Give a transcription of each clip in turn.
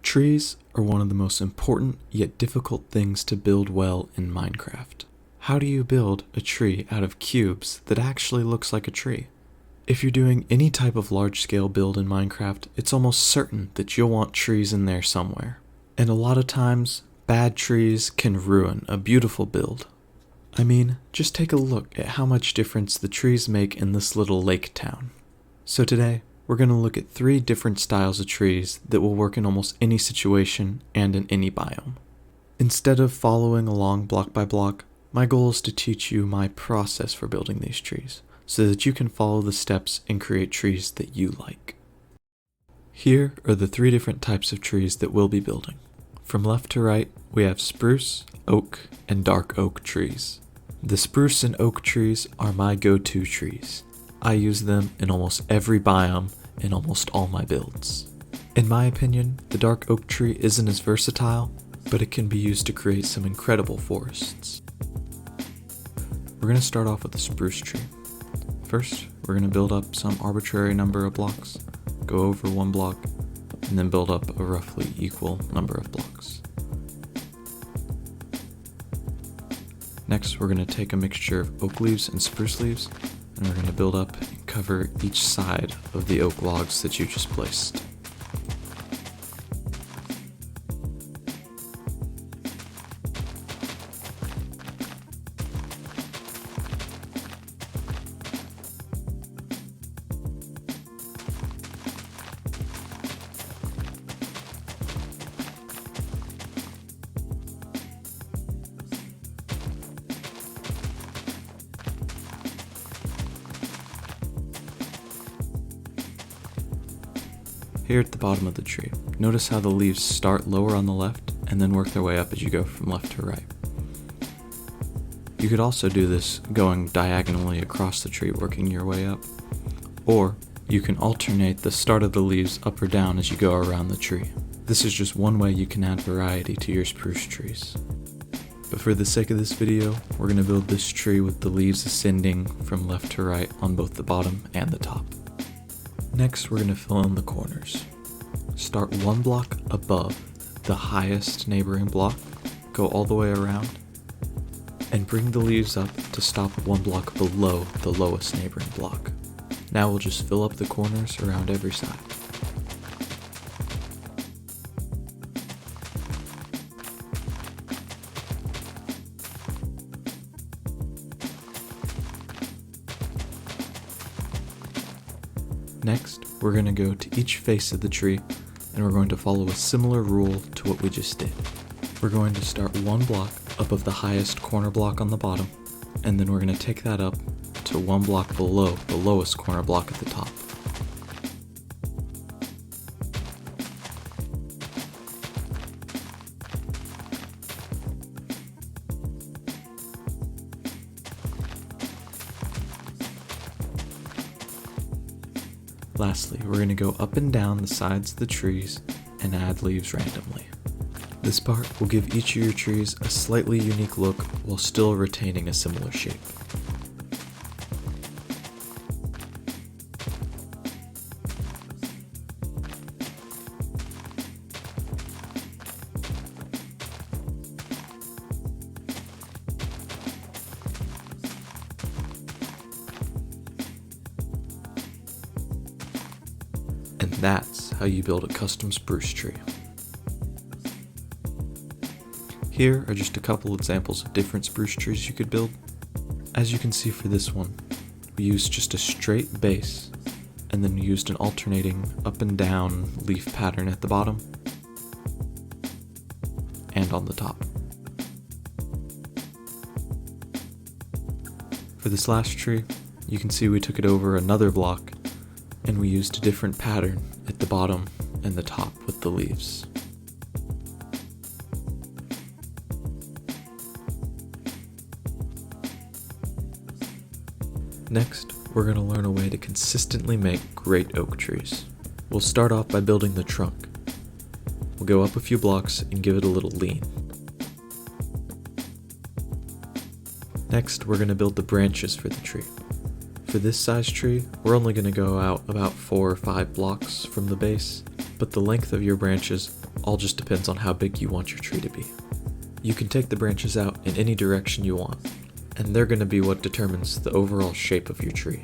Trees are one of the most important yet difficult things to build well in Minecraft. How do you build a tree out of cubes that actually looks like a tree? If you're doing any type of large-scale build in Minecraft, it's almost certain that you'll want trees in there somewhere. And a lot of times, bad trees can ruin a beautiful build. I mean, just take a look at how much difference the trees make in this little lake town. So today, we're going to look at 3 different styles of trees that will work in almost any situation and in any biome. Instead of following along block by block, my goal is to teach you my process for building these trees, so that you can follow the steps and create trees that you like. Here are the 3 different types of trees that we'll be building. From left to right, we have spruce, oak, and dark oak trees. The spruce and oak trees are my go-to trees. I use them in almost every biome in almost all my builds. In my opinion, the dark oak tree isn't as versatile, but it can be used to create some incredible forests. We're going to start off with the spruce tree. First, we're going to build up some arbitrary number of blocks, go over 1 block, and then build up a roughly equal number of blocks. Next, we're going to take a mixture of oak leaves and spruce leaves, and we're going to build up and cover each side of the oak logs that you just placed. Here at the bottom of the tree, notice how the leaves start lower on the left and then work their way up as you go from left to right. You could also do this going diagonally across the tree, working your way up, or you can alternate the start of the leaves up or down as you go around the tree. This is just one way you can add variety to your spruce trees. But for the sake of this video, we're going to build this tree with the leaves ascending from left to right on both the bottom and the top. Next, we're going to fill in the corners. Start 1 block above the highest neighboring block, go all the way around, and bring the leaves up to stop 1 block below the lowest neighboring block. Now we'll just fill up the corners around every side. Next, we're going to go to each face of the tree, and we're going to follow a similar rule to what we just did. We're going to start 1 block above the highest corner block on the bottom, and then we're going to take that up to 1 block below the lowest corner block at the top. Lastly, we're going to go up and down the sides of the trees and add leaves randomly. This part will give each of your trees a slightly unique look while still retaining a similar shape. And that's how you build a custom spruce tree. Here are just a couple examples of different spruce trees you could build. As you can see for this one, we used just a straight base and then used an alternating up and down leaf pattern at the bottom and on the top. For this last tree, you can see we took it over another block and we used a different pattern at the bottom and the top with the leaves. Next, we're going to learn a way to consistently make great oak trees. We'll start off by building the trunk. We'll go up a few blocks and give it a little lean. Next, we're going to build the branches for the tree. For this size tree, we're only going to go out about 4 or 5 blocks from the base, but the length of your branches all just depends on how big you want your tree to be. You can take the branches out in any direction you want, and they're going to be what determines the overall shape of your tree.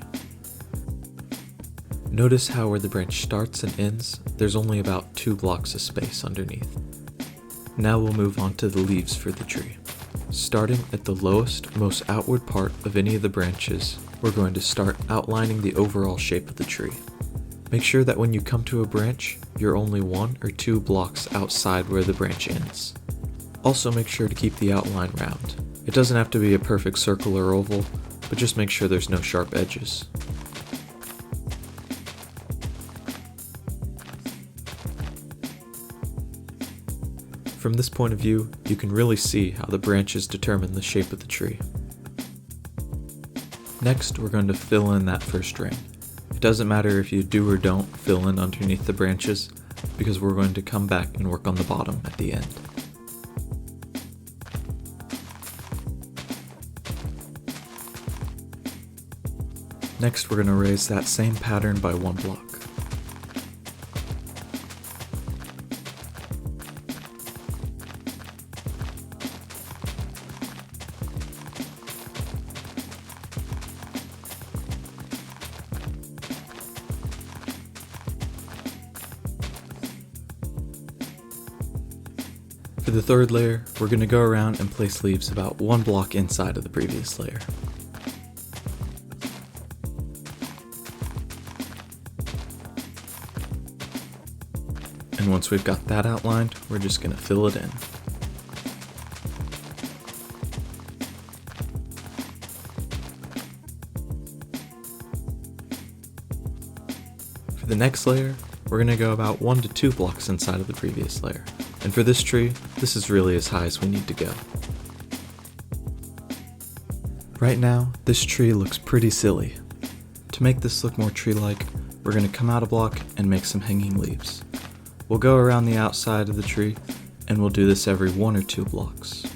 Notice how where the branch starts and ends, there's only about 2 blocks of space underneath. Now we'll move on to the leaves for the tree. Starting at the lowest, most outward part of any of the branches, we're going to start outlining the overall shape of the tree. Make sure that when you come to a branch, you're only 1 or 2 blocks outside where the branch ends. Also make sure to keep the outline round. It doesn't have to be a perfect circle or oval, but just make sure there's no sharp edges. From this point of view, you can really see how the branches determine the shape of the tree. Next, we're going to fill in that first ring. It doesn't matter if you do or don't fill in underneath the branches, because we're going to come back and work on the bottom at the end. Next, we're going to raise that same pattern by 1 block. For the third layer, we're going to go around and place leaves about 1 block inside of the previous layer. And once we've got that outlined, we're just going to fill it in. For the next layer, we're going to go about 1 to 2 blocks inside of the previous layer. And for this tree, this is really as high as we need to go. Right now, this tree looks pretty silly. To make this look more tree-like, we're going to come out a block and make some hanging leaves. We'll go around the outside of the tree, and we'll do this every 1 or 2 blocks.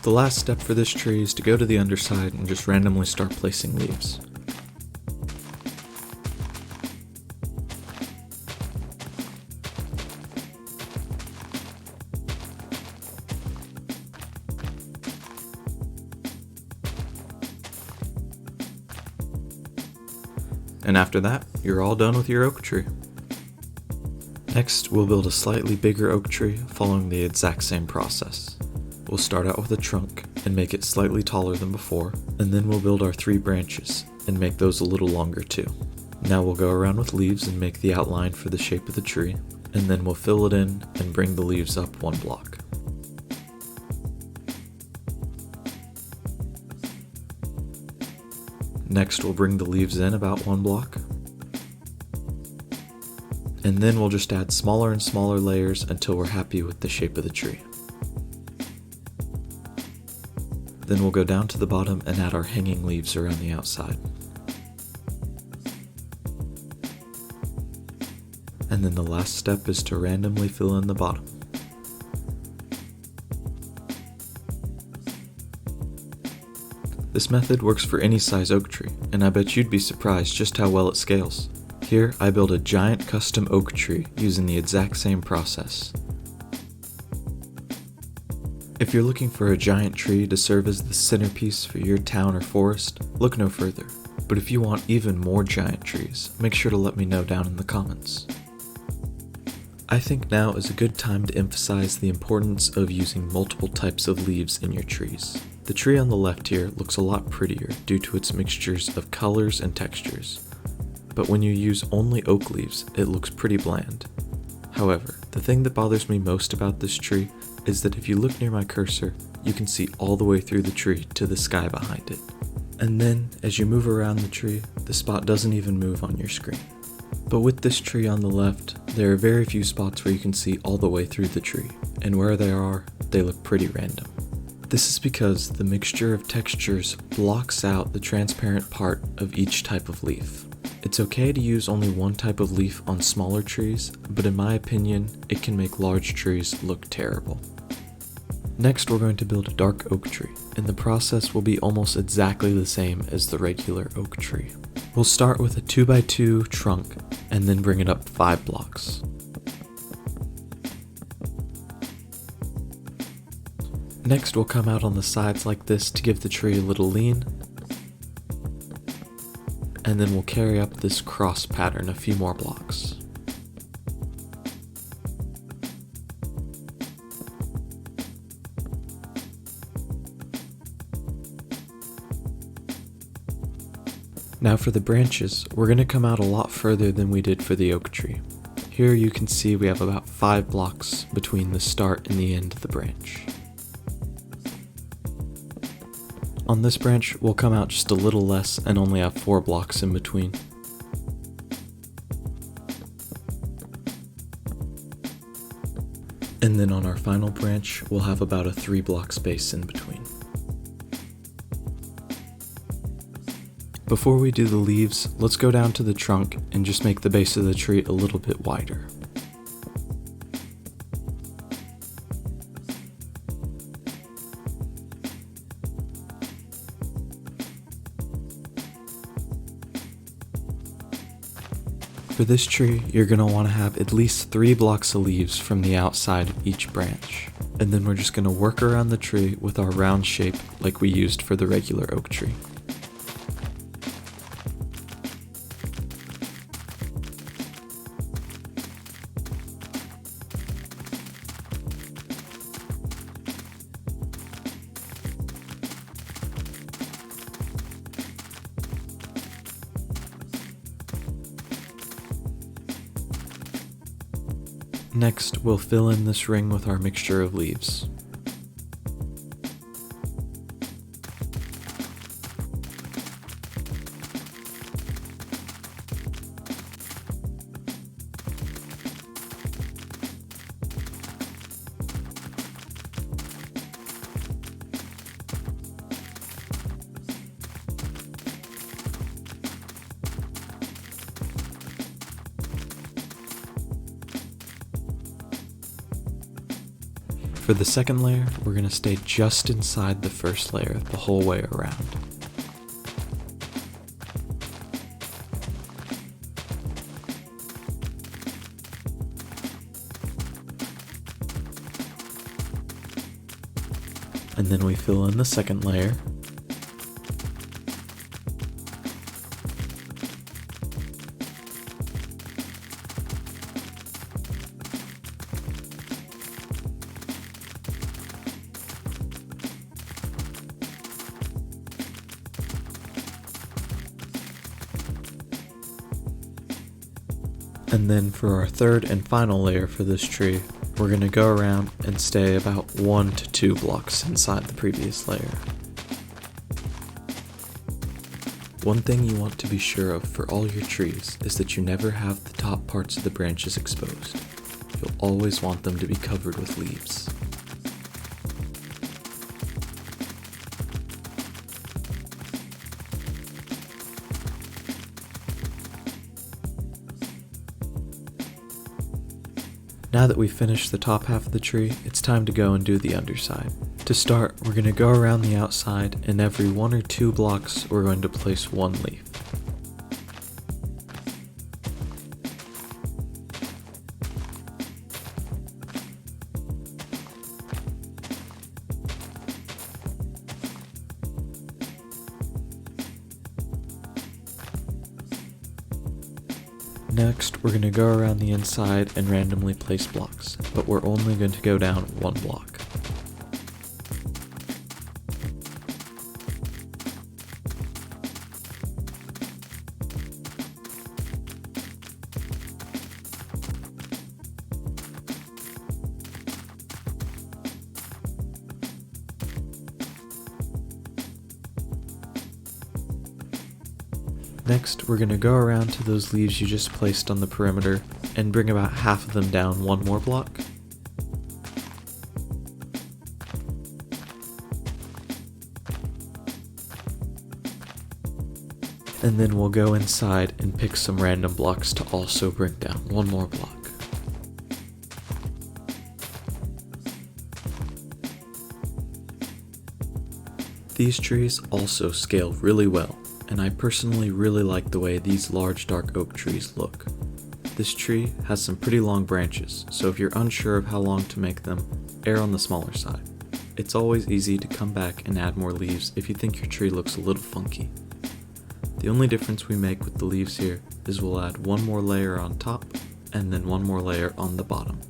The last step for this tree is to go to the underside and just randomly start placing leaves. And after that, you're all done with your oak tree. Next, we'll build a slightly bigger oak tree following the exact same process. We'll start out with a trunk and make it slightly taller than before, and then we'll build our 3 branches and make those a little longer too. Now we'll go around with leaves and make the outline for the shape of the tree, and then we'll fill it in and bring the leaves up 1 block. Next, we'll bring the leaves in about 1 block, and then we'll just add smaller and smaller layers until we're happy with the shape of the tree. Then we'll go down to the bottom and add our hanging leaves around the outside. And then the last step is to randomly fill in the bottom. This method works for any size oak tree, and I bet you'd be surprised just how well it scales. Here, I built a giant custom oak tree using the exact same process. If you're looking for a giant tree to serve as the centerpiece for your town or forest, look no further. But if you want even more giant trees, make sure to let me know down in the comments. I think now is a good time to emphasize the importance of using multiple types of leaves in your trees. The tree on the left here looks a lot prettier due to its mixtures of colors and textures. But when you use only oak leaves, it looks pretty bland. However, the thing that bothers me most about this tree is that if you look near my cursor, you can see all the way through the tree to the sky behind it. And then, as you move around the tree, the spot doesn't even move on your screen. But with this tree on the left, there are very few spots where you can see all the way through the tree, and where they are, they look pretty random. This is because the mixture of textures blocks out the transparent part of each type of leaf. It's okay to use only one type of leaf on smaller trees, but in my opinion, it can make large trees look terrible. Next, we're going to build a dark oak tree, and the process will be almost exactly the same as the regular oak tree. We'll start with a 2x2 trunk, and then bring it up 5 blocks. Next, we'll come out on the sides like this to give the tree a little lean, and then we'll carry up this cross pattern a few more blocks. Now for the branches, we're going to come out a lot further than we did for the oak tree. Here you can see we have about 5 blocks between the start and the end of the branch. On this branch, we'll come out just a little less and only have 4 blocks in between. And then on our final branch, we'll have about a 3 block space in between. Before we do the leaves, let's go down to the trunk and just make the base of the tree a little bit wider. For this tree, you're going to want to have at least 3 blocks of leaves from the outside of each branch. And then we're just going to work around the tree with our round shape like we used for the regular oak tree. Next, we'll fill in this ring with our mixture of leaves. For the second layer, we're going to stay just inside the first layer the whole way around. And then we fill in the second layer. And then for our third and final layer for this tree, we're going to go around and stay about 1 to 2 blocks inside the previous layer. One thing you want to be sure of for all your trees is that you never have the top parts of the branches exposed. You'll always want them to be covered with leaves. Now that we've finished the top half of the tree, it's time to go and do the underside. To start, we're going to go around the outside, and every 1 or 2 blocks we're going to place 1 leaf. Next, we're going to go around the inside and randomly place blocks, but we're only going to go down 1 block. Next, we're going to go around to those leaves you just placed on the perimeter and bring about half of them down 1 more block. And then we'll go inside and pick some random blocks to also bring down one more block. These trees also scale really well, and I personally really like the way these large dark oak trees look. This tree has some pretty long branches, so if you're unsure of how long to make them, err on the smaller side. It's always easy to come back and add more leaves if you think your tree looks a little funky. The only difference we make with the leaves here is we'll add one more layer on top and then one more layer on the bottom.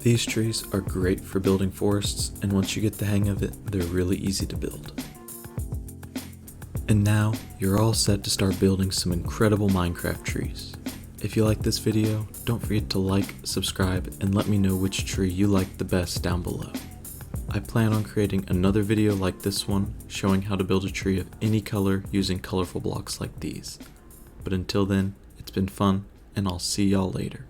These trees are great for building forests, and once you get the hang of it, they're really easy to build. And now, you're all set to start building some incredible Minecraft trees. If you like this video, don't forget to like, subscribe, and let me know which tree you like the best down below. I plan on creating another video like this one, showing how to build a tree of any color using colorful blocks like these. But until then, it's been fun, and I'll see y'all later.